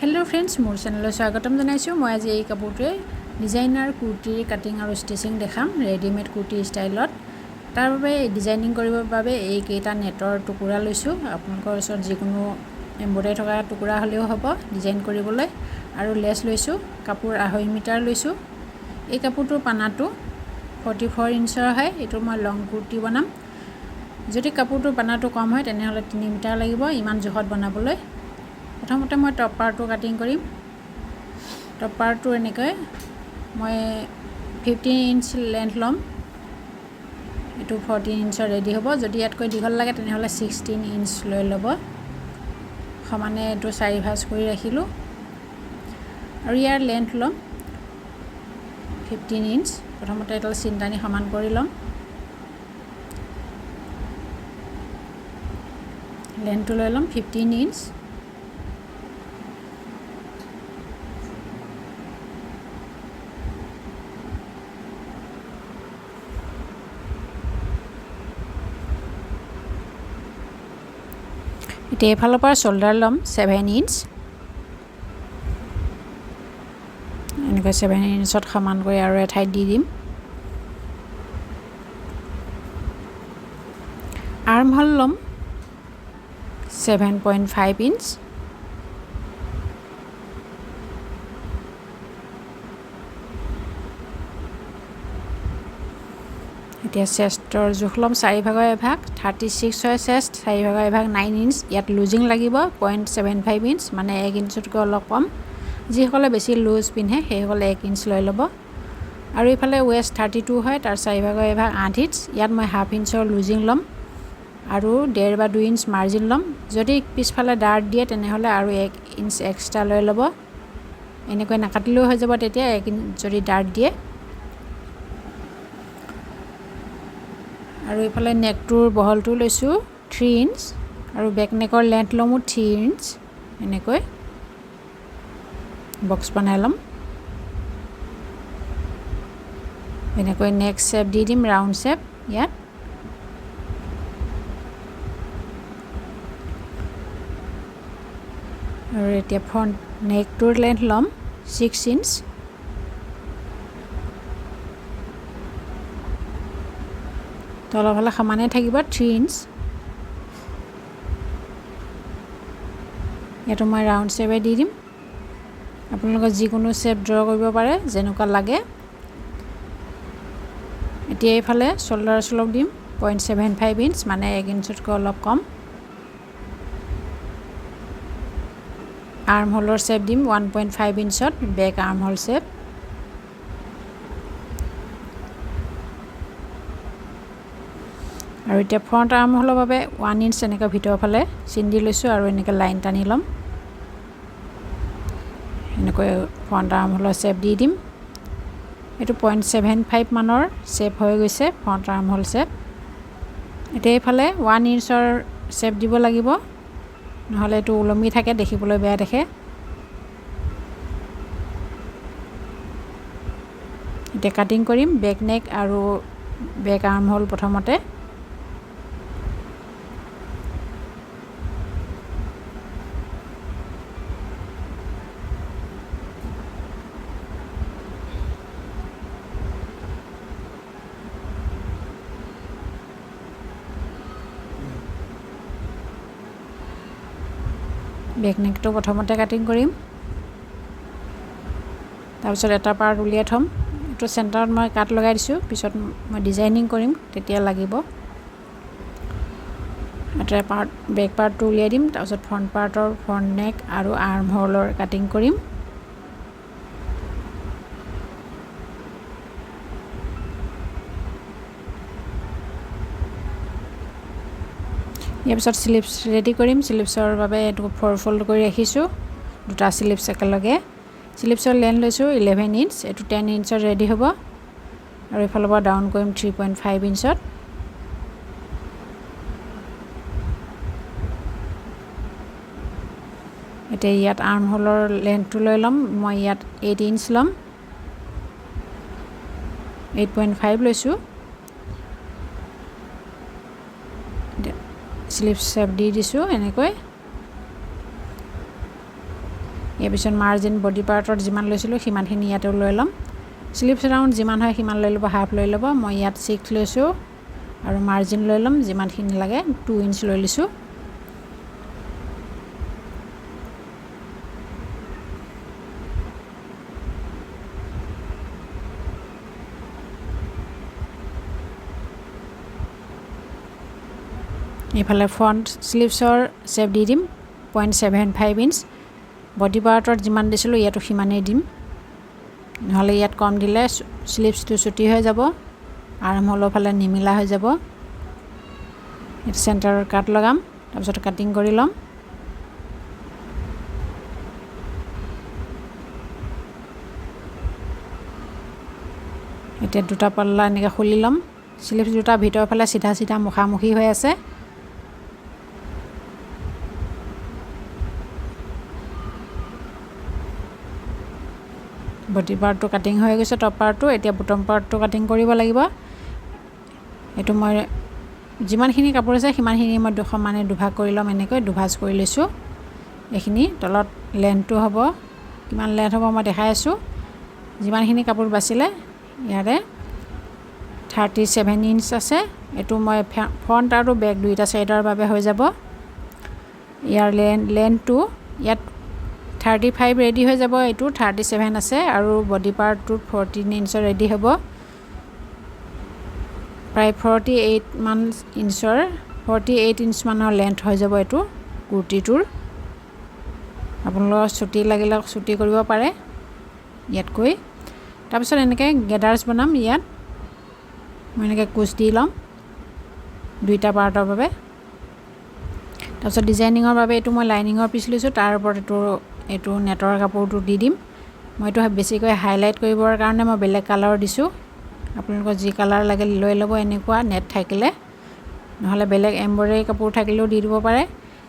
hello friends मोर channel स्वागतम जनाइছো মই আজি এই কাপোৰটোৱে ডিজাইনাৰ কুৰ্তি কাটিং আৰু ষ্টিচিং দেখাম ৰেডিমেড কুৰ্তি ষ্টাইলত তাৰ বাবে ডিজাইনিং কৰিবৰ বাবে এই কেইটা নেটৰ টুকুৰা লৈছো আপোনালোকৰ ওচৰত যিকোনো এমব্ৰইডাৰী থকা টুকুৰা হলেও হ'ব ডিজাইন কৰিবলৈ আৰু লেছ লৈছো কাপোৰ 2.5 মিটাৰ লৈছো এই কাপোৰটোৰ পানাটো 44 ইঞ্চৰ হয় এটো মই লং কুৰ্তি বনাম যদি কাপোৰটোৰ পানাটো কম হয় তেনেহলে 3 মিটাৰ লাগিব ইমান জোখত বনাবলৈ প্ৰথমতে মই টপ পাৰ্টটো কাটিং কৰিম টপ পাৰ্টটো এনেকৈ মই 15 ইঞ্চ লেন্থ লম এটো 14 ইঞ্চৰ ৰেডি হ'ব যদি ইয়াতকৈ দীঘল লাগে তেনেহলে 16 ইঞ্চ লৈ ল'ব সমানে এটো 4 ভাঁজ কৰি ৰাখিলো আৰু ইয়াৰ লেন্থ লম 15 ইঞ্চ প্ৰথমতে এডাল চিনটানি সমান কৰি লম লেন্থটো লৈ লম 15 ইঞ্চ इटे एफाলৰ পৰা শোল্ডাৰ লম 7 ইঞ্চ এনেকৈ 7 ইঞ্চত সমান কৰি আৰু এঠাই দি দিম আৰ্ম হল লম 7.5 ইঞ্চ এতিয়া চেষ্টৰ জোখ লম 4 ভাগৰ এভাগ 36 হয় চেষ্ট 4 ভাগৰ এভাগ 9 ইঞ্চ ইয়াত লুজিং লাগিব 0.75 ইঞ্চ মানে 1 ইঞ্চতকৈ অলপ কম যিসকলে বেছি লুজ পিন্ধে সেইসকলে 1 ইঞ্চ লৈ ল'ব আৰু ইফালে ওয়েষ্ট 32 হয় তাৰ 4 ভাগৰ এভাগ 8 ইঞ্চ ইয়াত মই হাফ ইঞ্চৰ লুজিং লম আৰু 1.5 বা 2 ইঞ্চ মাৰ্জিন লম যদি পিছফালে ডাৰ্ট দিয়ে তেনেহলে আৰু 1 ইঞ্চ এক্সট্ৰা লৈ ল'ব এনেকৈ নাকাটিলেও হৈ যাব তেতিয়া 1 ইঞ্চ যদি ডাৰ্ট দিয়ে আৰু ইফালে নেকটোৰ বহলটো লৈছো 3 ইঞ্চ আৰু বেক নেকৰ লেন্থ লমু 3 ইঞ্চ এনেকৈ বক্স বনাই লম এনেকৈ নেক শেপ দি দিম ৰাউন্ড শেপ ইয়াত আৰু এতিয়া ফ্ৰন্ট নেকটোৰ লেন্থ লম 6 ইঞ্চ তলফালে সমানে থাকিব 3 ইঞ্চ এটো মই ৰাউন্ড শেপে দি দিম আপোনালোকে যিকোনো শেপ ড্ৰ কৰিব পাৰে যেনেকুৱা লাগে এতিয়া এইফালে শোল্ডাৰ স্লপ দিম 0.75 ইঞ্চ মানে 1 ইঞ্চতকৈ অলপ কম আৰ্ম হোলৰ শেপ দিম 1.5 ইঞ্চত বেক আৰ্ম হোল শেপ আৰু এতিয়া ফ্ৰন্ট আৰ্ম হোলৰ বাবে 1 ইঞ্চ এনেকৈ ভিতৰ ফালে চিন দি লৈছো আৰু এনেকৈ লাইন টানি লম এনেকৈ ফ্ৰন্ট আৰ্ম হোলৰ শেপ দি দিম এটো 0.75 মানৰ শেপ হৈ গৈছে ফ্ৰন্ট আৰ্ম হোল শেপ এতিয়া এইফালে 1 ইঞ্চৰ শেপ দিব লাগিব নহলে এটো উলমি থাকে দেখিবলৈ বেয়া দেখে এতিয়া কাটিং কৰিম বেক নেক আৰু বেক আৰ্ম হোল প্ৰথমতে বেক নেকটো প্ৰথমতে কাটিং কৰিম তাৰ পিছত এটা পাৰ্ট উলিয়াই থম এটো চেন্টাৰত মই কাট লগাই দিছো পিছত মই ডিজাইনিং কৰিম তেতিয়া লাগিব এটা পাৰ্ট বেক পাৰ্টটো উলিয়াই দিম তাৰ পিছত ফ্ৰন্ট পাৰ্টৰ ফ্ৰন্ট নেক আৰু আৰ্ম হোলৰ কাটিং কৰিম ইয়াৰ পিছত স্লিপছ ৰেডি কৰিম স্লিপছৰ বাবে এটো 4 ফোল্ড কৰি ৰাখিছো দুটা স্লিপছ একেলগে স্লিপছৰ লেন্থ লৈছো 11 ইঞ্চ এটো 10 ইঞ্চৰ ৰেডি হ'ব আৰু ইফালৰ পৰা ডাউন কৰিম 3.5 ইঞ্চত এতিয়া ইয়াত আৰ্ম হোলৰ লেন্থটো লৈ লম মই ইয়াত 8 ইঞ্চ লম 8.5 লৈছো স্লিপ শেপ দি দিছো এনেকৈ ইয়াৰ পিছত মাৰ্জিন বডি পাৰ্টৰ যিমান লৈছিলোঁ সিমানখিনি ইয়াতে লৈ ল'ম স্লিভছ ৰাউণ্ড যিমান হয় সিমান লৈ ল'ব হাফ লৈ ল'ব মই ইয়াত 6 লৈছোঁ আৰু মাৰ্জিন লৈ ল'ম যিমানখিনি লাগে 2 ইঞ্চ লৈ লৈছোঁ এইফালে ফ্ৰণ্ট স্লিভছৰ শ্বেপ দি দিম 0.75 ইঞ্চ বডি পাৰ্টত যিমান দিছিলোঁ ইয়াতো সিমানেই দিম নহ'লে ইয়াত কম দিলে স্লিভছটো ছুটি হৈ যাব আৰ্মহোলৰ ফালে নিমিলা হৈ যাব এটা চেণ্টাৰৰ কাট লগাম তাৰপিছত কাটিং কৰি ল'ম এতিয়া দুটা পাল্লা এনেকৈ খুলি ল'ম স্লিভছ দুটা ভিতৰৰ ফালে চিধা চিধা মুখামুখি হৈ আছে বডি পাৰ্টটো কাটিং হৈ গৈছে টপ পাৰ্টটো এতিয়া বটম পাৰ্টটো কাটিং কৰিব লাগিব এইটো মই যিমানখিনি কাপোৰ আছে সিমানখিনি মই সমানে দুভাগ কৰি ল'ম এনেকৈ দুভাজ কৰি লৈছোঁ এইখিনি তলত লেন্থটো হ'ব কিমান লেন্থ হ'ব মই দেখাই আছোঁ যিমানখিনি কাপোৰ বাছিলে ইয়াৰে 37 ইঞ্চ আছে এইটো মই ফ্ৰণ্ট আৰু বেক দুইটা সাইডৰ বাবে হৈ যাব ইয়াৰ লেন্থটো ইয়াত 35 ৰেডি হৈ যাব এইটো 37 আছে আৰু বডি পাৰ্টটো 14 ইঞ্চৰ ৰেডি হ'ব প্ৰায় 48 মান ইঞ্চৰ 48 ইঞ্চ মানৰ লেন্থ হৈ যাব এইটো কুৰ্তিটোৰ আপোনালোকৰ ছুটি লাগিলে ছুটি কৰিব পাৰে ইয়াতকৈ তাৰপিছত এনেকৈ গেডাৰ্ছ বনাম ইয়াত মই এনেকৈ কুচ দি ল'ম দুইটা পাৰ্টৰ বাবে তাৰপিছত ডিজাইনিঙৰ বাবে এইটো মই লাইনিঙৰ পিচ লৈছোঁ তাৰ ওপৰত এইটো নেটৰ কাপোৰটো দি দিম মই এইটো বেছিকৈ হাইলাইট কৰিবৰ কাৰণে মই বেলেগ কালাৰ দিছোঁ আপোনালোকৰ যি কালাৰ লাগে লৈ ল'ব এনেকুৱা নেট থাকিলে নহ'লে বেলেগ এমব্ৰইডাৰী কাপোৰ থাকিলেও দি দিব পাৰে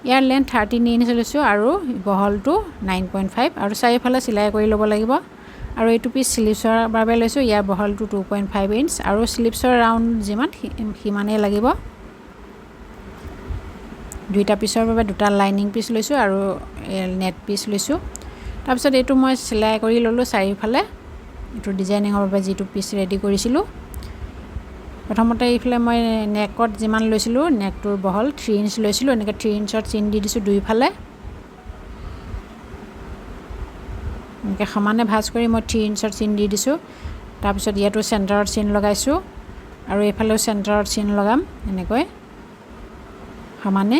ইয়াৰ লেন্থ 13 ইঞ্চ লৈছোঁ আৰু বহলটো 9.5 আৰু চাৰিওফালে চিলাই কৰি ল'ব লাগিব আৰু এইটো পিচ স্লিভছৰ বাবে লৈছোঁ ইয়াৰ বহলটো 2.5 ইঞ্চ আৰু স্লিভছৰ ৰাউণ্ড যিমান সিমানেই লাগিব দুইটা পিছৰ বাবে দুটা লাইনিং পিচ লৈছোঁ আৰু নেট পিচ লৈছোঁ তাৰপিছত এইটো মই চিলাই কৰি ল'লোঁ চাৰিওফালে এইটো ডিজাইনিঙৰ বাবে যিটো পিচ ৰেডি কৰিছিলোঁ প্ৰথমতে এইফালে মই নেকত যিমান লৈছিলোঁ নেকটোৰ বহল 3 ইঞ্চ লৈছিলোঁ এনেকৈ 3 ইঞ্চৰ চিন দি দিছোঁ দুইফালে এনেকৈ সমানে ভাঁজ কৰি মই 3 ইঞ্চৰ চিন দি দিছোঁ তাৰপিছত ইয়াতো চেণ্টাৰত চিন লগাইছোঁ আৰু এইফালেও চেণ্টাৰত চিন লগাম এনেকৈ সমানে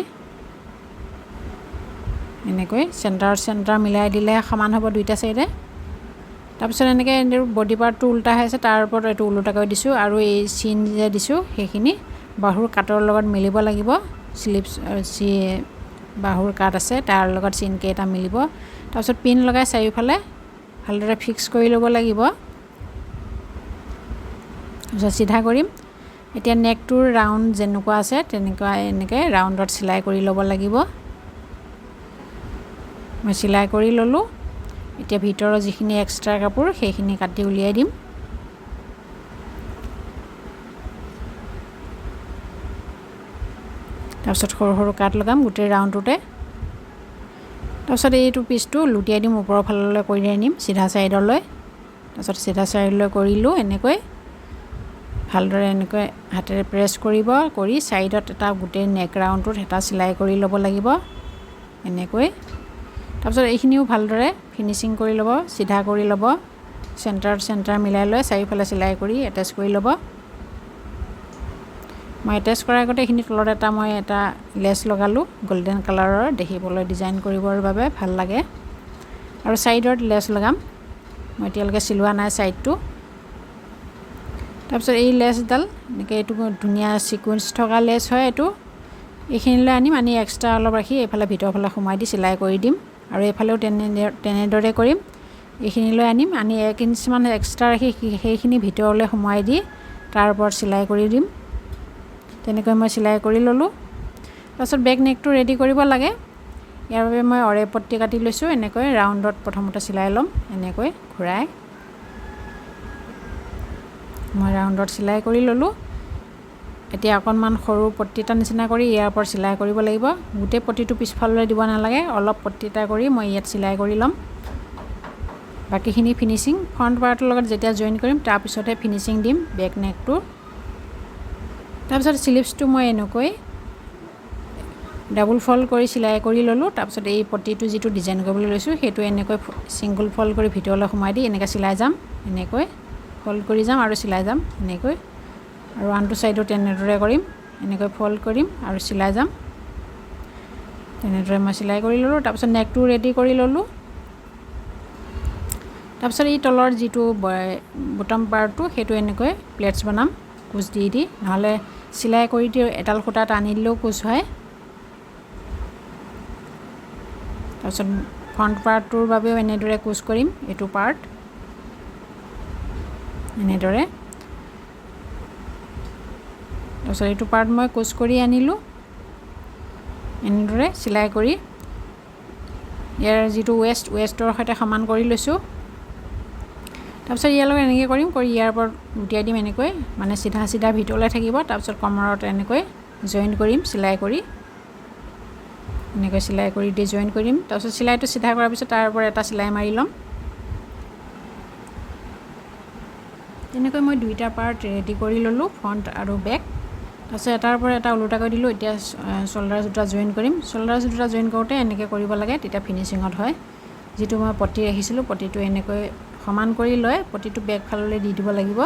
এনেকৈ চেণ্টাৰ মিলাই দিলে সমান হ'ব দুইটা সাইডে তাৰপিছত এনেকৈ বডি পাৰ্টটো উল্টা হৈ আছে তাৰ ওপৰত এইটো ওলোটাকৈ দিছোঁ আৰু এই চিন যে দিছোঁ সেইখিনি বাহুৰ কাটৰ লগত মিলিব লাগিব স্লিভছ বাহুৰ কাট আছে তাৰ লগত চিন কেইটা মিলিব তাৰপিছত পিন লগাই চাৰিওফালে ভালদৰে ফিক্স কৰি ল'ব লাগিব তাৰপিছত চিধা কৰিম এতিয়া নেকটোৰ ৰাউণ্ড যেনেকুৱা আছে তেনেকুৱা এনেকৈ ৰাউণ্ডত চিলাই কৰি ল'ব লাগিব মই চিলাই কৰি ল'লোঁ এতিয়া ভিতৰৰ যিখিনি এক্সট্ৰা কাপোৰ সেইখিনি কাটি উলিয়াই দিম তাৰপিছত সৰু সৰু কাট লগাম গোটেই ৰাউণ্ডটোতে তাৰপিছত এইটো পিচটো লুটিয়াই দিম ওপৰৰ ফাললৈ কৰি আনিম চিধা চাইডলৈ তাৰপিছত চিধা চাইডলৈ কৰিলোঁ এনেকৈ ভালদৰে এনেকৈ হাতেৰে প্ৰেছ কৰিব কৰি সাইডত এটা গোটেই নেক ৰাউণ্ডটোত এটা চিলাই কৰি ল'ব লাগিব এনেকৈ তাৰপিছত এইখিনিও ভালদৰে ফিনিচিং কৰি ল'ব চিধা কৰি ল'ব চেণ্টাৰ মিলাই লৈ চাৰিওফালে চিলাই কৰি এটেচ কৰি ল'ব মই এটেচ কৰাৰ আগতে এইখিনি তলত মই এটা লেছ লগালোঁ গোল্ডেন কালাৰৰ দেখিবলৈ ডিজাইন কৰিবৰ বাবে ভাল লাগে আৰু সাইডত লেছ লগাম মই এতিয়ালৈকে চিলোৱা নাই সাইডটো তাৰপিছত এই লেছডাল এনেকৈ এইটো ধুনীয়া সিকুৱেন্স থকা লেছ হয় এইখিনিলৈ আনি এক্সট্ৰা অলপ ৰাখি এইফালে ভিতৰৰ ফালে সোমাই দি চিলাই কৰি দিম আৰু এইফালেও তেনেদৰে কৰিম এইখিনিলৈ আনি 1 ইঞ্চমান এক্সট্ৰা ৰাখি সেইখিনি ভিতৰলৈ সোমাই দি তাৰ ওপৰত চিলাই কৰি দিম তেনেকৈ মই চিলাই কৰি ল'লোঁ তাৰপিছত বেক নেকটো ৰেডি কৰিব লাগে ইয়াৰ বাবে মই অৰে পট্টি কাটি লৈছোঁ এনেকৈ ৰাউণ্ডত প্ৰথমতে চিলাই ল'ম এনেকৈ ঘূৰাই মই ৰাউণ্ডত চিলাই কৰি ল'লোঁ এতিয়া অকণমান সৰু পট্টি এটা নিচিনা কৰি ইয়াৰ ওপৰত চিলাই কৰিব লাগিব গোটেই পট্টিটো পিছফাললৈ দিব নালাগে অলপ পট্টি এটা কৰি মই ইয়াত চিলাই কৰি ল'ম বাকিখিনি ফিনিশিং ফ্ৰণ্ট পাৰ্টৰ লগত যেতিয়া জইন কৰিম তাৰ পিছতে ফিনিশিং দিম বেক নেকটো তাৰপিছত স্লিভছটো মই এনেকৈ ডাবল ফল্ড কৰি চিলাই কৰি ললোঁ তাৰপিছত এই পটিটো যেটো ডিজাইন কৰিবলৈ লৈছোঁ হেতু এনেকৈ সিঙ্গল ফল্ড কৰি ভিতৰলৈ সোমাই দি এনেকৈ চিলাই যাম এনেকৈ ফল্ড কৰি যাম আৰু চিলাই যাম এনেকৈ আৰু আনটো সাইডত এনেদৰে কৰিম এনেকৈ ফল্ড কৰিম আৰু চিলাই যাম এনেদৰে মই চিলাই কৰি ললোঁ তাৰপিছত নেকটো ৰেডি কৰি ললোঁ তাৰপিছত এই তলৰ যেটো বটম পাৰ্টটো হেতু এনেকৈ প্লেটছ বনাম কুচ দি নহলে চিলাই কৰি দি এডাল খুঁটা টানি দিলেও কুচ হয় তাৰপিছত ফ্ৰণ্ট পাৰ্টটোৰ বাবেও এনেদৰে কুচ কৰিম এটো পাৰ্ট এনেদৰে তাৰপিছত এটো পাৰ্ট মই কুচ কৰি আনিলোঁ এনেদৰে চিলাই কৰি ইয়াৰ যেটো ৱেষ্টৰ সৈতে সমান কৰি লৈছোঁ তাৰপিছত ইয়াৰ লগত এনেকৈ কৰিম কৰি ইয়াৰ ওপৰত উঠিয়াই দিম এনেকৈ মানে সিধা সিধা ভিতৰলৈ থাকিব তাৰপিছত কমৰত এনেকৈ জইন কৰিম চিলাই কৰি এনেকৈ চিলাই কৰি দি জইন কৰিম তাৰপিছত চিলাইটো সিধা কৰাৰ পিছত তাৰ ওপৰত এটা চিলাই মাৰি লম এনেকৈ মই দুইটা পাৰ্ট ৰেডি কৰি ললোঁ ফ্ৰণ্ট আৰু বেক তাৰপিছত এটাৰ ওপৰত এটা উলটা কৰি দিলোঁ এতিয়া শোল্ডাৰ দুটা জইন কৰিম শোল্ডাৰ দুটা জইন কৰোঁতে এনেকৈ কৰিব লাগে তেতিয়া ফিনিশিঙত হয় যেটো মই পটি ৰাখিছিলোঁ পটিটো এনেকৈ সমান কৰি লৈ পটিটো বেক ফাললৈ দি দিব লাগিব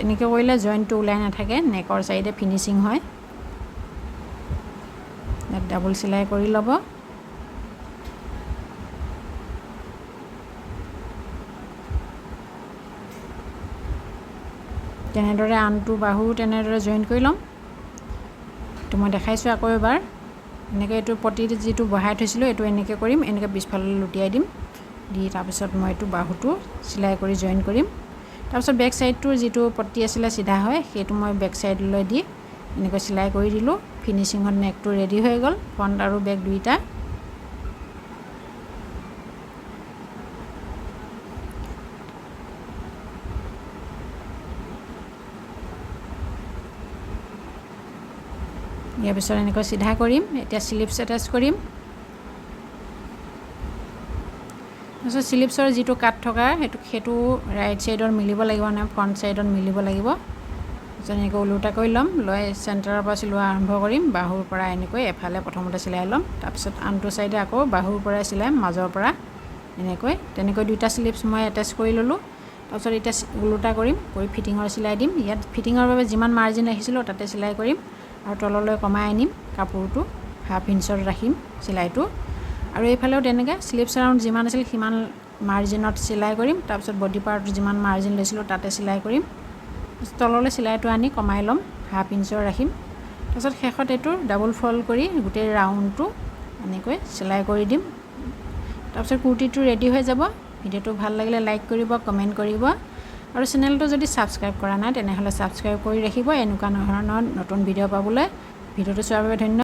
এনেকৈ কৰিলে জইনটো ওলাই নাথাকে নেকৰ সাইডে ফিনিশিং হয় ডাবল চিলাই কৰি ল'ব তেনেদৰে আনটো বাহু তেনেদৰে জইন কৰি লম তো মই দেখাইছোঁ আকৌ এবাৰ এনেকৈ এটো পটি যেটো বহাই থৈছিলোঁ এটো এনেকৈ কৰিম এনেকৈ পিছফাললৈ লুটিয়াই দিম দি তাৰপিছত মই এটো বাহুটো চিলাই কৰি জইন কৰিম তাৰপিছত বেক সাইডটোৰ যেটো পটি আছিল সিধা হয় হেতু মই বেক সাইডলৈ দি এনেকৈ চিলাই কৰি দিলোঁ ফিনিশিঙত নেকটো ৰেডি হৈ গ'ল ফ্ৰণ্ট আৰু বেক দুইটা ইয়াৰ পিছত এনেকৈ সিধা কৰিম এতিয়া স্লিভছ এটাচ কৰিম তাৰপিছত স্লিভছৰ যেটো কাট থকা হেতু ৰাইট সাইডৰ মিলিব লাগিব না ফ্ৰণ্ট সাইডত মিলিব লাগিব যেনেকৈ উলটা কৰি লম লৈ চেণ্টাৰৰ পৰা চিলোৱা আৰম্ভ কৰিম বাহুৰ পৰা এনেকৈ এফালে প্ৰথমতে চিলাই লম তাৰপিছত আনটো সাইডে আকৌ বাহুৰ পৰা চিলাই মাজৰ পৰা তেনেকৈ দুইটা স্লিভছ মই এটাচ কৰি ললোঁ তাৰপিছত এতিয়া উলটা কৰিম কৰি ফিটিঙৰ চিলাই দিম ইয়াত ফিটিঙৰ বাবে যিমান মাৰ্জিন ৰাখিছিলোঁ তাতে চিলাই কৰিম আৰু তললৈ কমাই আনিম কাপোৰটো হাফ ইঞ্চত ৰাখিম চিলাইটো আৰু এইফালেও তেনেকৈ স্লিভছ ৰাউণ্ড যিমান আছিল সিমান মাৰ্জিনত চিলাই কৰিম তাৰপিছত বডি পাৰ্ট যিমান মাৰ্জিন লৈছিলোঁ তাতে চিলাই কৰিম তললৈ চিলাইটো আনি কমাই লম হাফ ইঞ্চৰ ৰাখিম তাৰপিছত শেষত এটো ডাবল ফল্ড কৰি গোটেই ৰাউণ্ডটো এনেকৈ চিলাই কৰি দিম তাৰপিছত কুৰ্তিটো ৰেডি হৈ যাব ভিডিওটো ভাল লাগিলে লাইক কৰিব কমেন্ট কৰিব আৰু চেনেলটো যদি সাবস্ক্ৰাইব কৰা নাই তেনেহলে সাবস্ক্ৰাইব কৰি ৰাখিব এনেকুৱা ধৰণৰ নতুন ভিডিও পাবলৈ ভিডিওটো চোৱাৰ বাবে ধন্যবাদ